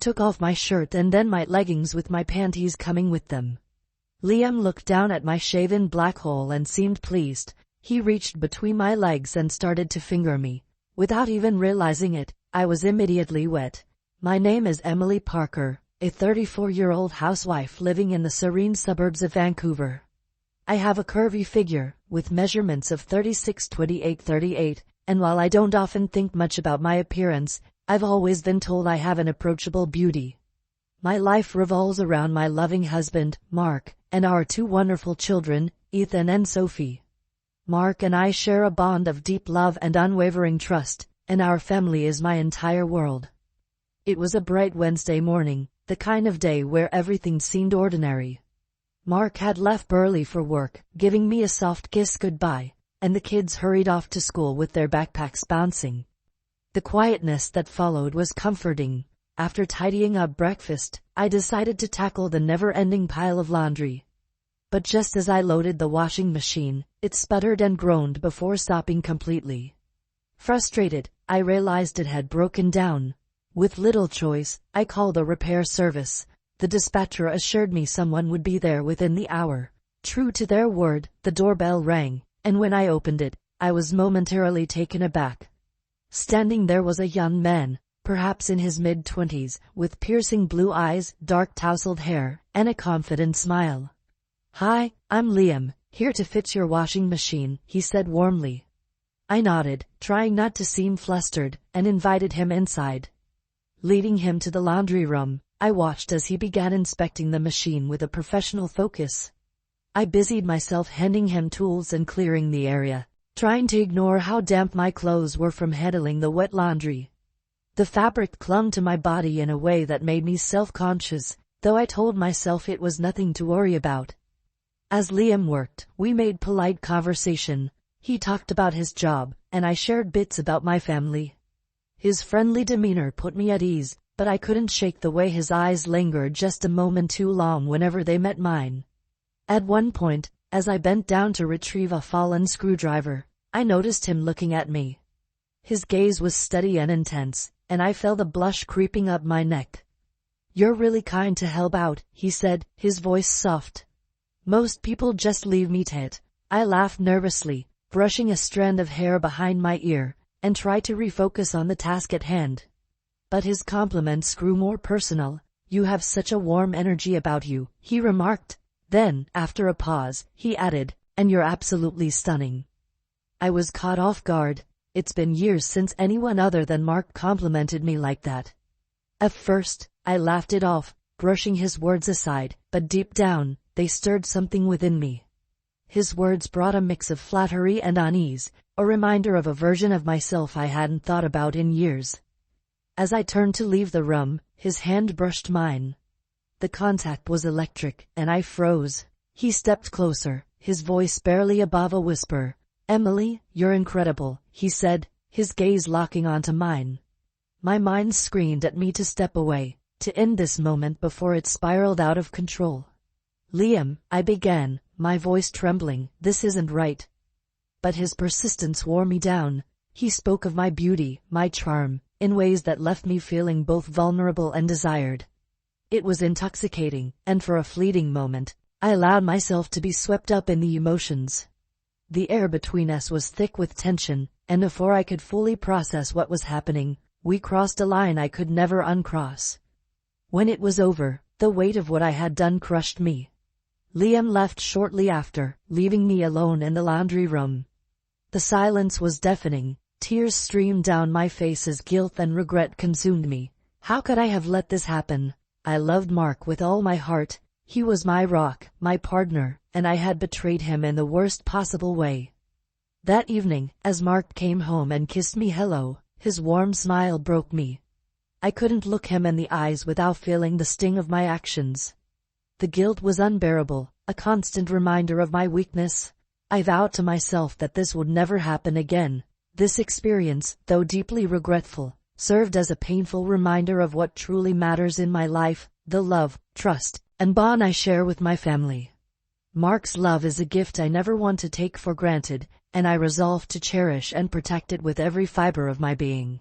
took off my shirt and then my leggings with my panties coming with them. Liam looked down at my shaven black hole and seemed pleased. He reached between my legs and started to finger me. Without even realizing it, I was immediately wet. My name is Emily Parker, a 34-year-old housewife living in the serene suburbs of Vancouver. I have a curvy figure, with measurements of 36, 28, 38, and while I don't often think much about my appearance, I've always been told I have an approachable beauty. My life revolves around my loving husband, Mark, and our two wonderful children, Ethan and Sophie. Mark and I share a bond of deep love and unwavering trust, and our family is my entire world. It was a bright Wednesday morning, the kind of day where everything seemed ordinary. Mark had left early for work, giving me a soft kiss goodbye, and the kids hurried off to school with their backpacks bouncing. The quietness that followed was comforting. After tidying up breakfast, I decided to tackle the never-ending pile of laundry. But just as I loaded the washing machine, it sputtered and groaned before stopping completely. Frustrated, I realized it had broken down. With little choice, I called a repair service. The dispatcher assured me someone would be there within the hour. True to their word, the doorbell rang, and when I opened it, I was momentarily taken aback. Standing there was a young man, perhaps in his mid-20s, with piercing blue eyes, dark tousled hair, and a confident smile. "Hi, I'm Liam, here to fix your washing machine," he said warmly. I nodded, trying not to seem flustered, and invited him inside. Leading him to the laundry room, I watched as he began inspecting the machine with a professional focus. I busied myself handing him tools and clearing the area, trying to ignore how damp my clothes were from handling the wet laundry. The fabric clung to my body in a way that made me self-conscious, though I told myself it was nothing to worry about. As Liam worked, we made polite conversation. He talked about his job, and I shared bits about my family. His friendly demeanor put me at ease, but I couldn't shake the way his eyes lingered just a moment too long whenever they met mine. At one point, as I bent down to retrieve a fallen screwdriver, I noticed him looking at me. His gaze was steady and intense, and I felt a blush creeping up my neck. "You're really kind to help out," he said, his voice soft. "Most people just leave me to it." I laughed nervously, brushing a strand of hair behind my ear, and tried to refocus on the task at hand. But his compliments grew more personal. "You have such a warm energy about you," he remarked. Then, after a pause, he added, "And you're absolutely stunning." I was caught off guard. It's been years since anyone other than Mark complimented me like that. At first, I laughed it off, brushing his words aside, but deep down, they stirred something within me. His words brought a mix of flattery and unease, a reminder of a version of myself I hadn't thought about in years. As I turned to leave the room, his hand brushed mine. The contact was electric, and I froze. He stepped closer, his voice barely above a whisper. "Emily, you're incredible," he said, his gaze locking onto mine. My mind screamed at me to step away, to end this moment before it spiraled out of control. "Liam," I began, my voice trembling, "this isn't right." But his persistence wore me down. He spoke of my beauty, my charm, in ways that left me feeling both vulnerable and desired. It was intoxicating, and for a fleeting moment, I allowed myself to be swept up in the emotions. The air between us was thick with tension, and before I could fully process what was happening, we crossed a line I could never uncross. When it was over, the weight of what I had done crushed me. Liam left shortly after, leaving me alone in the laundry room. The silence was deafening. Tears streamed down my face as guilt and regret consumed me. How could I have let this happen? I loved Mark with all my heart. He was my rock, my partner, and I had betrayed him in the worst possible way. That evening, as Mark came home and kissed me hello, his warm smile broke me. I couldn't look him in the eyes without feeling the sting of my actions. The guilt was unbearable, a constant reminder of my weakness. I vowed to myself that this would never happen again. This experience, though deeply regretful, served as a painful reminder of what truly matters in my life, the love, trust, and bond I share with my family. Mark's love is a gift I never want to take for granted, and I resolve to cherish and protect it with every fiber of my being.